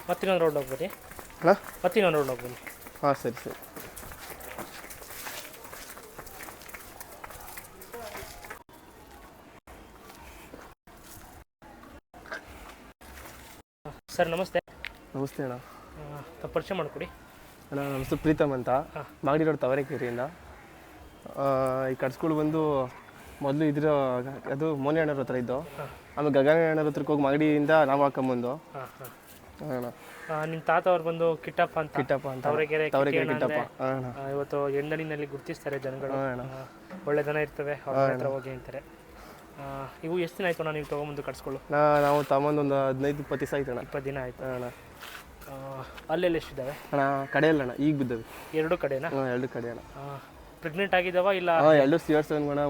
ಮತ್ತಿನ್ನೊಂದು round ಹೋಗ್ಬನ್ನಿ ಅಣ್ಣ. ಮತ್ತಿನ್ನೊಂದು round ಹೋಗ್ಬನ್ನಿ. ಹಾಂ ಸರಿ ಸರಿ. ಸರ್ ನಮಸ್ತೆ. ನಮಸ್ತೆ ಅಣ್ಣ. ಪರಿಚಯ ಮಾಡಿಕೊಡಿ. ಅಣ್ಣ ನಮಸ್ತೆ, ಪ್ರೀತಮ್ ಅಂತ, ಮಾಗಡಿ ರೋಡ್ ತಾವರೆಕೆರೆಯಿಂದ. ಈ ಕಟ್ಸ್ಗಳು ಬಂದು ಮೊದಲು ಇದ್ರ ಅದು ಮೋನಿ ಅಣ್ಣರ ಹತ್ರ ಇದ್ದು, ಆಮೇಲೆ ಗಗನ ಅಣ್ಣರ ಹತ್ರಕ್ಕೆ ಹೋಗಿ ಮಾಗಡಿಯಿಂದ ನಾವು ಹಾಕೊಂಬಂದು. ಅಣ್ಣ ನಿಮ್ಮ ತಾತ ಅವ್ರು ಬಂದು ಕಿಟ್ಟಪ್ಪ ಅಂತ ತಾವರೆಕೆರೆ ಕಿಟ್ಟಪ್ಪ. ಇವತ್ತು ಎಂಡಳಿನಲ್ಲಿ ಗುರುತಿಸ್ತಾರೆ ಜನಗಳು. ಒಳ್ಳೆ ದನ ಇರ್ತವೆ, ಅವ್ರ ಹತ್ರ ಹೋಗಿ ಅಂತಾರೆ. ಇವು ಎಷ್ಟು ದಿನ ಆಯ್ತು ಅಣ್ಣ ನೀವು ತೊಗೊಂಬಂದು ಕಟ್ಸ್ಕೊಳ್ಳು? ನಾವು ತಗೊಂಬಂದು ಒಂದು 15-20 ದಿವಸ ಆಯ್ತು ಅಣ್ಣ. 20 ದಿನ ಆಯ್ತು ಅಣ್ಣ. ಅಲ್ಲೆಲ್ಲ ಎಷ್ಟಿದ್ದಾವೆ ಅಣ್ಣ? ಕಡೆಯಲ್ಲ ಅಣ್ಣ, ಈಗ ಬಿದ್ದವೆ. ಎರಡು ಕಡೆನಾ? ಎರಡು ಕಡೆ ಅಣ್ಣ. ಪ್ರೆಗ್ನೆಂಟ್ ಆಗಿದ್ದಾವ ಇಲ್ಲ? ಎರಡು ಸಿಯರ್ಸ್ ಅಣ್ಣ.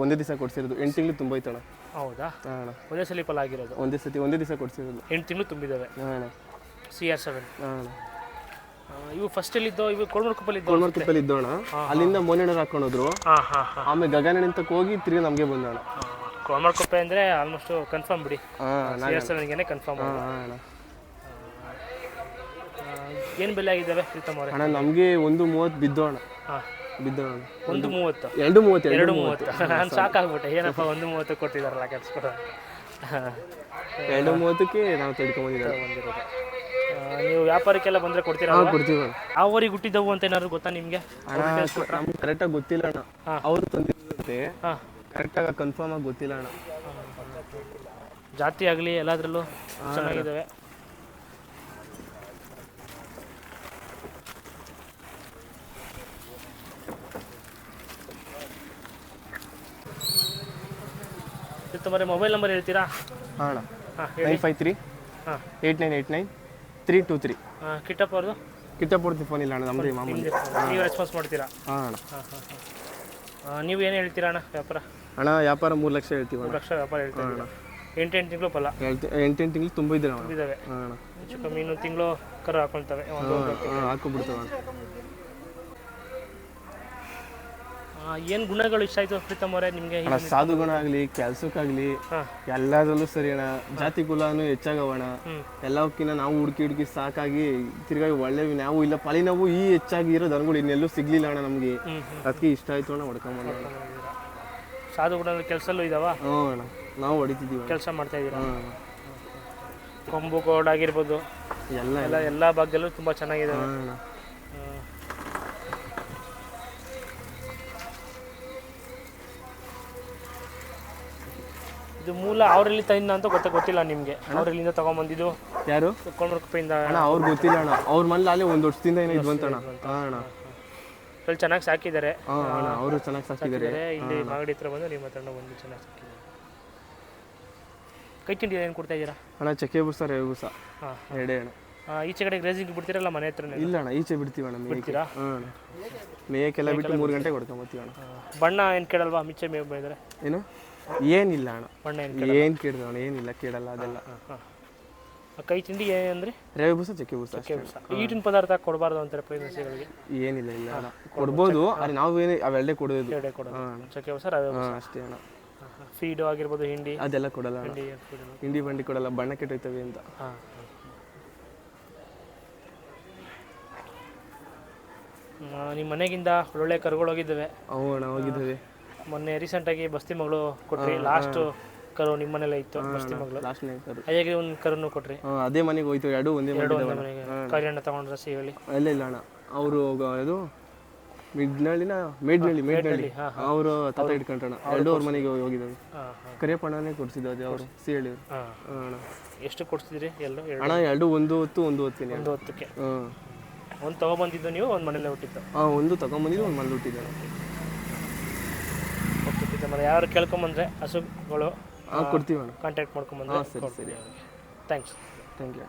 ಒಂದೇ ದಿವಸ ಕೊಡ್ಸಿರೋದು. 8 ತಿಂಗಳು ತುಂಬೈತೆ ಅಣ್ಣ. ಹೌದಾ? ಅಣ್ಣ ಒಂದೇ ಸಲ ಫಲ ಆಗಿರೋದು? ಒಂದೇ ದಿವಸ ಕೊಡ್ಸಿರೋದು. 8 ತಿಂಗಳು ತುಂಬಿದ್ದಾವೆ. ಅಣ್ಣ. CR7. ಅಣ್ಣ. ಇವು ಫಸ್ಟ್ ಎಲ್ಲಿದ್ದೋ? ಇವು ಕೋಳ್ಮರ್ಕಪ್ಪಲ್ಲಿ ಇದ್ದೋ ಅಣ್ಣ. ಅಲ್ಲಿಂದ ಮೋನೇಣರು ಹಾಕೊಂಡೋದ್ರು. ಆಮೇಲೆ ಗಗನಂತ ಹೋಗಿ ತಿರುಗಿ ನಮಗೆ ಬಂದೋಣ. ಕೋಳ್ಮರ್ಕಪ್ಪೆ ಅಂದರೆ ಆಲ್ಮೋಸ್ಟ್ ಕನ್ಫರ್ಮ್ ಬಿಡಿ. CR7ಗೆ ಕನ್ಫರ್ಮ್. ಏನು ಬೆಲೆ ಆಗಿದ್ದಾವೆ ಪ್ರೀತಮ್ ಅವರೇ? ಅಣ್ಣ ನಮಗೆ 1.30 ಬಿದ್ದೋಣ. ಬಿದ್ದೋಣ 1.30. 2.30. ನಾನು ಸಾಕಾಗ್ಬಿಟ್ಟೆ, ಏನಪ್ಪ 1.30 ಕೊಟ್ಟಿದ್ದಾರಲ್ಲ ಕೆಲ್ಸಕ್ಕೆ. 2.30ಕ್ಕೆ ನಾವು ತೆಡ್ಕೊಂಡ್ಬಂದಿರೋದು. ನೀವು ವ್ಯಾಪಾರಕ್ಕೆಲ್ಲ ಬಂದರೆ ಕೊಡ್ತೀರಾ? ಕೊಡ್ತೀವಿ. ಆ ಊರಿಗೆ ಹುಟ್ಟಿದ್ದವು ಅಂತ ಏನಾದ್ರು ಗೊತ್ತಾ ನಿಮಗೆ? ನಮ್ಗೆ ಕರೆಕ್ಟಾಗಿ ಗೊತ್ತಿಲ್ಲ ಅಣ್ಣ. ಅವ್ರು ತಂದಿರುತ್ತೆ, ಕರೆಕ್ಟಾಗಿ ಕನ್ಫರ್ಮ್ ಆಗಿ ಗೊತ್ತಿಲ್ಲ ಅಣ್ಣ. ಜಾತಿ ಆಗಲಿ ಎಲ್ಲದರಲ್ಲೂ ಚೆನ್ನಾಗಿದ್ದಾವೆ. तुम्हारे मोबाइल नंबर ಹೇಳ್ತೀರಾ? ಹಾಂ ಅಣ್ಣ. 953 8989 323. ಕಿಟ್ಟಪ್ಪ ಅವ್ರದ್ದು? ಕಿಟ್ಟಪ್ಪ ಅವ್ರದ್ದು ಫೋನ್ ಇಲ್ಲ ಅಣ್ಣ, ನಮ್ಮದು ಮಾಮೂಲಿ. ನೀವು ರೆಸ್ಪಾನ್ಸ್ ಮಾಡ್ತೀರಾ? ಹಾಂ ಅಣ್ಣ. ನೀವು ಏನು ಹೇಳ್ತೀರಾ ಅಣ್ಣ ವ್ಯಾಪಾರ? ಅಣ್ಣ ವ್ಯಾಪಾರ 3 ಲಕ್ಷ ಹೇಳ್ತೀವಿ. 3 ಲಕ್ಷ ವ್ಯಾಪಾರ ಹೇಳ್ತೀವಿ ಅಣ್ಣ. 8 ತಿಂಗಳು ಫಲ? 8 ತಿಂಗಳು ತುಂಬಿದ್ದಾವೆ ಅಣ್ಣ. ತುಂಬಿದ್ದಾವೆ. ಹಾಂ ಅಣ್ಣ. ಹೆಚ್ಚು ಕಮ್ಮಿ ಇನ್ನೊಂದು ತಿಂಗಳು ಕರು ಹಾಕೊಳ್ತವೆ. ಹಾಕೊಂಡ್ಬಿಡ್ತವೆ ಅಣ್ಣ. ಏನು ಗುಣಗಳು ಇಷ್ಟ ಆಯಿತು ಪ್ರೀತಮ್ ಅವರೇ ನಿಮಗೆ? ಸಾಧು ಗುಣ ಆಗಲಿ, ಕೆಲಸಕ್ಕಾಗಲಿ ಎಲ್ಲದರಲ್ಲೂ ಸರಿ ಅಣ್ಣ. ಜಾತಿ ಕುಲನೂ ಹೆಚ್ಚಾಗವಣ. ಎಲ್ಲಕ್ಕಿಂತ ನಾವು ಹುಡುಕಿ ಸಾಕಾಗಿ ತಿರ್ಗಾಗಿ ಒಳ್ಳೆ ನಾವು ಇಲ್ಲ ಪಳಿ ನಾವು ಈ ಹೆಚ್ಚಾಗಿ ಇರೋ ದನಗಳು ಇನ್ನೆಲ್ಲೂ ಸಿಗ್ಲಿಲ್ಲ ಅಣ್ಣ ನಮಗೆ. ಅದಕ್ಕೆ ಇಷ್ಟ ಆಯ್ತು ಅಣ್ಣ, ಹೊಡ್ಕೊಂಬಂದ. ಸಾಧು ಗುಣ ಕೆಲಸಲ್ಲೂ ಇದಾವ? ಹ್ಞೂ ಅಣ್ಣ, ನಾವು ಹೊಡಿತಿದ್ದೀವಿ, ಕೆಲಸ ಮಾಡ್ತಾ ಇದ್ದೀರಾ. ಕೊಂಬು ಕೋಡ್ ಆಗಿರ್ಬೋದು ಎಲ್ಲ ಭಾಗದಲ್ಲೂ ತುಂಬ ಚೆನ್ನಾಗಿದೆ. ಇದು ಮೂಲ ಅವರಲ್ಲಿ ತಂದ ಅಂತ ಗೊತ್ತಿಲ್ಲ ನಿಮಗೆ? ಅವರಲ್ಲಿಂದ ತಗೊಂಡ್ಬಂದಿದ್ದು ಯಾರು? ಕೋಳ್ಮರ್ಕಪ್ಪೆಯಿಂದ ಅಣ್ಣ. ಅವ್ರಿಗೆ ಗೊತ್ತಿಲ್ಲ ಅಣ್ಣ. ಅವ್ರ ಮನೇಲಿ ಅಲ್ಲಿ 1 ವರ್ಷದಿಂದ ಏನೋ ಇದು ಬಂತಣ್ಣ. ಅಣ್ಣ ಅಲ್ಲಿ ಚೆನ್ನಾಗಿ ಸಾಕಿದ್ದಾರೆ. ಅಣ್ಣ ಅವರು ಚೆನ್ನಾಗಿ ಸಾಕಿದ್ದಾರೆ. ಇಲ್ಲಿ ಮಾಗಡಿ ಹತ್ರ ಬಂದು ನಿಮ್ಮ ಹತ್ರ ಒಂದು ಚೆನ್ನಾಗಿ ಸಾಕಿದ್ದಾರೆ. ಕೈ ತಿಂಡಿ ಏನು ಕೊಡ್ತಾ ಇದ್ದೀರಾ ಅಣ್ಣ? ಚಕ್ಕೆ ಬೂಸ, ರೇವೆ ಬೂಸ ಎರಡೇ ಅಣ್ಣ. ಈಚೆ ಕಡೆ ಗ್ರೇಸಿಂಗ್ ಬಿಡ್ತೀರಲ್ಲ ಮನೆ ಹತ್ರ? ಇಲ್ಲ ಅಣ್ಣ, ಈಚೆ ಬಿಡ್ತೀವಿ ಅಣ್ಣ. ಬಿಡ್ತೀರಾ? ಹಾಂ, ಮೇಯಕ್ಕೆಲ್ಲ ಬಿಟ್ಟು 3 ಗಂಟೆಗೆ ಹೊಡ್ಕೊಂಬತ್ತೀವಿ ಅಣ್ಣ. ಬಣ್ಣ ಏನು ಕೇಳಲ್ವಾ? ಮಿಚ್ಚೆ ಮೇವು ಬೆಳೆದ್ರೆ ಏನು ಏನಿಲ್ಲ ಅಣ್ಣ. ಬಣ್ಣ ಏನು ಕೇಳಿದ್ರು ಅಣ್ಣ? ಏನಿಲ್ಲ, ಕೇಳಲ್ಲ ಅದೆಲ್ಲ. ಕೈ ತಿಂಡಿ ಏನಂದ್ರೆ ರೇವೆ ಬೂಸ, ಚಕ್ಕೆ ಬೂಸ. ಈಟಿನ ಪದಾರ್ಥ ಕೊಡಬಾರ್ದು ಅಂತಾರೆ ಪ್ರೆಗ್ನೆನ್ಸಿಗಳಿಗೆ? ಏನಿಲ್ಲ, ಇಲ್ಲ ಅಣ್ಣ, ಕೊಡ್ಬೋದು. ಆದರೆ ನಾವು ಏನು ಅವೆರಡೇ ಕೊಡೋದು. ಚಕ್ಕೆ ಬೂಸ, ರವೆ ಬೂಸ ಅಷ್ಟೇ ಅಣ್ಣ. ಫೀಡು ಆಗಿರ್ಬೋದು, ಹಿಂಡಿ ಅದೆಲ್ಲ ಕೊಡಲ್ಲ. ಹಿಂಡಿ ಬಂಡಿ ಕೊಡಲ್ಲ, ಬಣ್ಣ ಕೆಟ್ಟೋಯ್ತವೆ ಅಂತ. ನಿಮ್ಮ ಮನೆಗಿಂದ ಒಳ್ಳೆ ಕರುಗಳು ಹೋಗಿದ್ದಾವೆ? ಅವು ಅಣ್ಣ ಹೋಗಿದ್ದಾವೆ. ಮೊನ್ನೆ ರೀಸೆಂಟಾಗಿ ಬಸ್ತಿ ಮಗಳು ಕೊಟ್ರಿ. ಲಾಸ್ಟ್ ಕರು ನಿಮ್ಮ ಮನೇಲೆ ಇತ್ತು, ಬಸ್ತಿ ಮಗಳು. ಹಾಗೆ ಒಂದು ಕರುನು ಕೊಟ್ರಿ. ಅದೇ ಮನೆಗೆ ಹೋಯ್ತು. ಎರಡು ಒಂದೇ ಮನೆಗೆ ಕರಿಯಣ್ಣ ತಗೊಂಡ್ರ ಸಿ ಹೇಳಿ? ಇಲ್ಲ ಅಣ್ಣ, ಅವರು ಅದು ಮೇಡ್ನಳ್ಳಿ ಅವರು ತಾತ ಇಟ್ಕೊಂಡ್ರಣ. ಎರಡು ಅವ್ರ ಮನೆಗೆ ಹೋಗಿದ್ದಾವೆ. ಕರಿಯಪ್ಪಣ್ಣನೇ ಕೊಡ್ಸಿದ್ದು ಅದು ಅವರು ಸಿ ಹೇಳಿ. ಎಷ್ಟು ಕೊಡ್ಸಿದ್ರಿ ಎಲ್ಲ? ಅಣ್ಣ ಎರಡು 1 ಹೊತ್ತು 1 ಹೊತ್ತಿನ 1 ಹೊತ್ತಕ್ಕೆ. ಒಂದು ತಗೊಬಂದಿದ್ದು ನೀವು? ಒಂದು ಮನೇಲೆ ಹುಟ್ಟಿದ್ದು? ಒಂದು ತಗೊಂಬಂದಿದ್ದು, ಒಂದು ಮನೇಲಿ ಹುಟ್ಟಿದ್ದೆ. ಯಾರು ಕೇಳ್ಕೊಂಬಂದ್ರೆ ಹಸುಗಳು ಕೊಡ್ತೀವಿ ಅಣ್ಣ, ಕಾಂಟ್ಯಾಕ್ಟ್ ಮಾಡ್ಕೊಂಬಂದ್ರೆ? ಸರಿ ಸರಿ, ಥ್ಯಾಂಕ್ಸ್. Thank you.